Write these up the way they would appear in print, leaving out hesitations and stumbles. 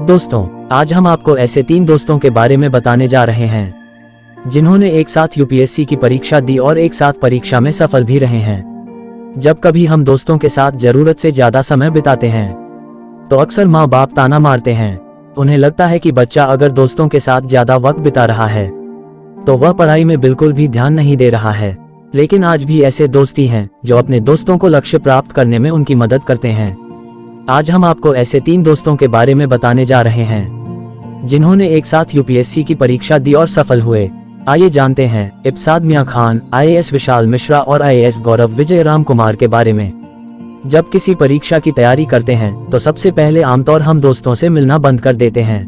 दोस्तों, आज हम आपको ऐसे 3 दोस्तों के बारे में बताने जा रहे हैं जिन्होंने एक साथ यूपीएससी की परीक्षा दी और एक साथ परीक्षा में सफल भी रहे हैं। जब कभी हम दोस्तों के साथ जरूरत से ज्यादा समय बिताते हैं तो अक्सर माँ बाप ताना मारते हैं। उन्हें लगता है कि बच्चा अगर दोस्तों के साथ ज्यादा वक्त बिता रहा है तो वह पढ़ाई में बिल्कुल भी ध्यान नहीं दे रहा है। लेकिन आज भी ऐसे दोस्त ही हैं जो अपने दोस्तों को लक्ष्य प्राप्त करने में उनकी मदद करते हैं। आज हम आपको ऐसे 3 दोस्तों के बारे में बताने जा रहे हैं जिन्होंने एक साथ यूपीएससी की परीक्षा दी और सफल हुए। आइए जानते हैं इब्सात मियां खान, आईएएस विशाल मिश्रा और आईएएस गौरव विजय राम कुमार के बारे में। जब किसी परीक्षा की तैयारी करते हैं तो सबसे पहले आमतौर हम दोस्तों से मिलना बंद कर देते हैं,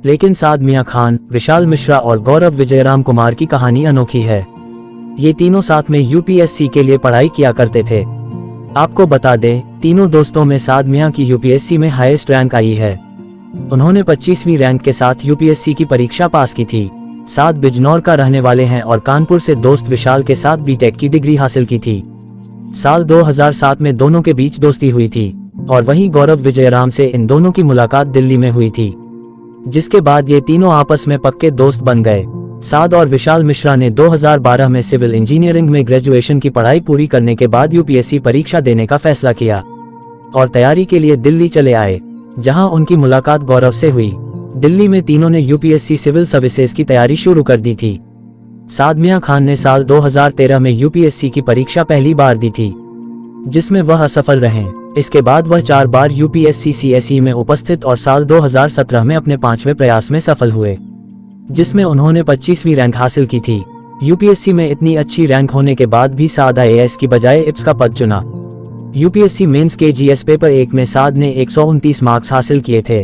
लेकिन साद मियां खान, विशाल मिश्रा और गौरव विजय राम कुमार की कहानी अनोखी है। ये तीनों साथ में यूपीएससी के लिए पढ़ाई किया करते थे। आपको बता दें, तीनों दोस्तों में साद मियां की यूपीएससी में हाईएस्ट रैंक आई है। उन्होंने 25वीं रैंक के साथ यूपीएससी की परीक्षा पास की थी। साद बिजनौर का रहने वाले हैं और कानपुर से दोस्त विशाल के साथ बीटेक की डिग्री हासिल की थी। साल 2007 में दोनों के बीच दोस्ती हुई थी और वहीं गौरव विजयराम से इन दोनों की मुलाकात दिल्ली में हुई थी, जिसके बाद ये तीनों आपस में पक्के दोस्त बन गए। साद और विशाल मिश्रा ने 2012 में सिविल इंजीनियरिंग में ग्रेजुएशन की पढ़ाई पूरी करने के बाद यूपीएससी परीक्षा देने का फैसला किया और तैयारी के लिए दिल्ली चले आए, जहां उनकी मुलाकात गौरव से हुई। दिल्ली में तीनों ने यूपीएससी सिविल सर्विसेज की तैयारी शुरू कर दी थी। साद मियां खान ने साल 2013 में यूपीएससी की परीक्षा पहली बार दी थी, जिसमें वह असफल रहे। इसके बाद वह 4 बार यूपीएससी सीएसई में उपस्थित और साल 2017 में अपने 5वें प्रयास में सफल हुए, जिसमें उन्होंने 25वीं रैंक हासिल की थी। यूपीएससी में इतनी अच्छी रैंक होने के बाद भी साद आईएएस की बजाय इब्स का पद चुना। यूपीएससी मेंस के जीएस पेपर 1 में साद ने 129 मार्क्स हासिल किए थे।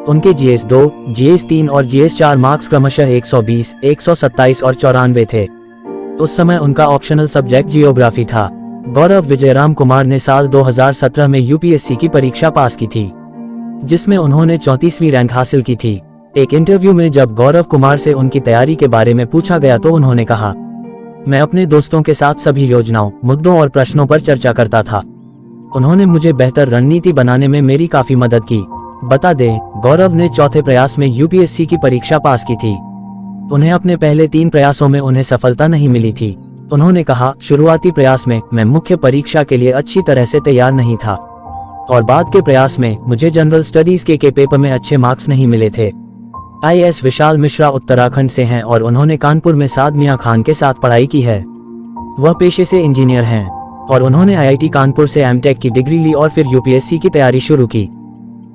उनके जीएस 2, जीएस 3 और जीएस 4 मार्क्स क्रमशः 120, 127 और 94 थे। उस समय उनका ऑप्शनल सब्जेक्ट जियोग्राफी था। गौरव विजयराम कुमार ने साल 2017 में यूपीएससी की परीक्षा पास की थी, जिसमें उन्होंने 34वीं रैंक हासिल की थी। एक इंटरव्यू में जब गौरव कुमार से उनकी तैयारी के बारे में पूछा गया तो उन्होंने कहा, मैं अपने दोस्तों के साथ सभी योजनाओं, मुद्दों और प्रश्नों पर चर्चा करता था। उन्होंने मुझे बेहतर रणनीति बनाने में मेरी काफी मदद की। बता दें, गौरव ने चौथे प्रयास में यूपीएससी की परीक्षा पास की थी। उन्हें अपने पहले 3 प्रयासों में उन्हें सफलता नहीं मिली थी। उन्होंने कहा, शुरुआती प्रयास में मैं मुख्य परीक्षा के लिए अच्छी तरह से तैयार नहीं था और बाद के प्रयास में मुझे जनरल स्टडीज के पेपर में अच्छे मार्क्स नहीं मिले थे। आईएएस विशाल मिश्रा उत्तराखंड से हैं और उन्होंने कानपुर में साद मियां खान के साथ पढ़ाई की है। वह पेशे से इंजीनियर हैं और उन्होंने आईआईटी कानपुर से एमटेक की डिग्री ली और फिर यूपीएससी की तैयारी शुरू की।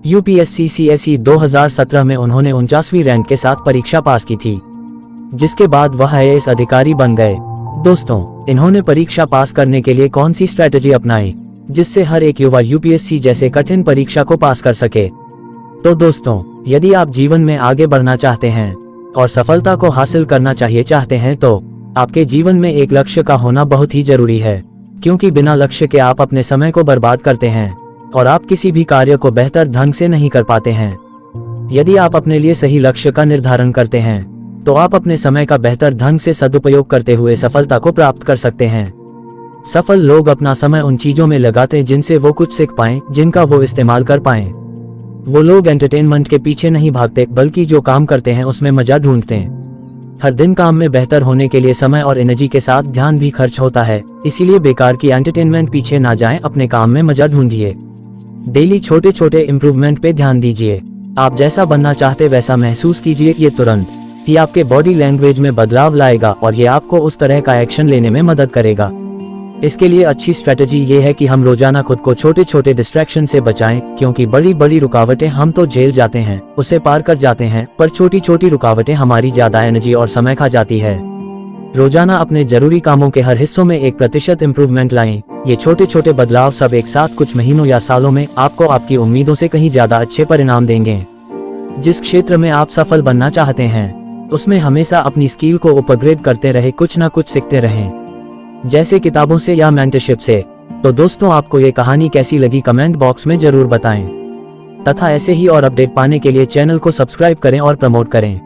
यूपीएससी सीएसई 2017 में उन्होंने 49वीं रैंक के साथ परीक्षा पास की थी, जिसके बाद वह आईएएस अधिकारी बन गए। दोस्तों, इन्होंने परीक्षा पास करने के लिए कौन सी स्ट्रैटेजी अपनाई जिससे हर एक युवा यूपीएससी जैसे कठिन परीक्षा को पास कर सके? तो दोस्तों, यदि आप जीवन में आगे बढ़ना चाहते हैं और सफलता को हासिल करना चाहते हैं तो आपके जीवन में एक लक्ष्य का होना बहुत ही जरूरी है, क्योंकि बिना लक्ष्य के आप अपने समय को बर्बाद करते हैं और आप किसी भी कार्य को बेहतर ढंग से नहीं कर पाते हैं। यदि आप अपने लिए सही लक्ष्य का निर्धारण करते हैं तो आप अपने समय का बेहतर ढंग से सदुपयोग करते हुए सफलता को प्राप्त कर सकते हैं। सफल लोग अपना समय उन चीजों में लगाते हैं जिनसे वो कुछ सीख पाएं, जिनका वो इस्तेमाल कर पाएं। वो लोग एंटरटेनमेंट के पीछे नहीं भागते, बल्कि जो काम करते हैं उसमें मजा ढूंढते हैं। हर दिन काम में बेहतर होने के लिए समय और एनर्जी के साथ ध्यान भी खर्च होता है, इसीलिए बेकार की एंटरटेनमेंट पीछे ना जाएं, अपने काम में मजा ढूंढिए। डेली छोटे छोटे इम्प्रूवमेंट पे ध्यान दीजिए। आप जैसा बनना चाहते वैसा महसूस कीजिए। ये तुरंत ही आपके बॉडी लैंग्वेज में बदलाव लाएगा और ये आपको उस तरह का एक्शन लेने में मदद करेगा। इसके लिए अच्छी स्ट्रेटजी ये है कि हम रोजाना खुद को छोटे छोटे डिस्ट्रैक्शन से बचाएं, क्योंकि बड़ी बड़ी रुकावटें हम तो झेल जाते हैं, उसे पार कर जाते हैं, पर छोटी छोटी रुकावटें हमारी ज्यादा एनर्जी और समय खा जाती है। रोजाना अपने जरूरी कामों के हर हिस्सों में 1% इम्प्रूवमेंट लाएं। ये छोटे छोटे बदलाव सब एक साथ कुछ महीनों या सालों में आपको आपकी उम्मीदों से कहीं ज्यादा अच्छे परिणाम देंगे। जिस क्षेत्र में आप सफल बनना चाहते हैं उसमें हमेशा अपनी स्किल को अपग्रेड करते रहे, कुछ ना कुछ सीखते रहें, जैसे किताबों से या मेंटरशिप से। तो दोस्तों, आपको ये कहानी कैसी लगी कमेंट बॉक्स में जरूर बताएं तथा ऐसे ही और अपडेट पाने के लिए चैनल को सब्सक्राइब करें और प्रमोट करें।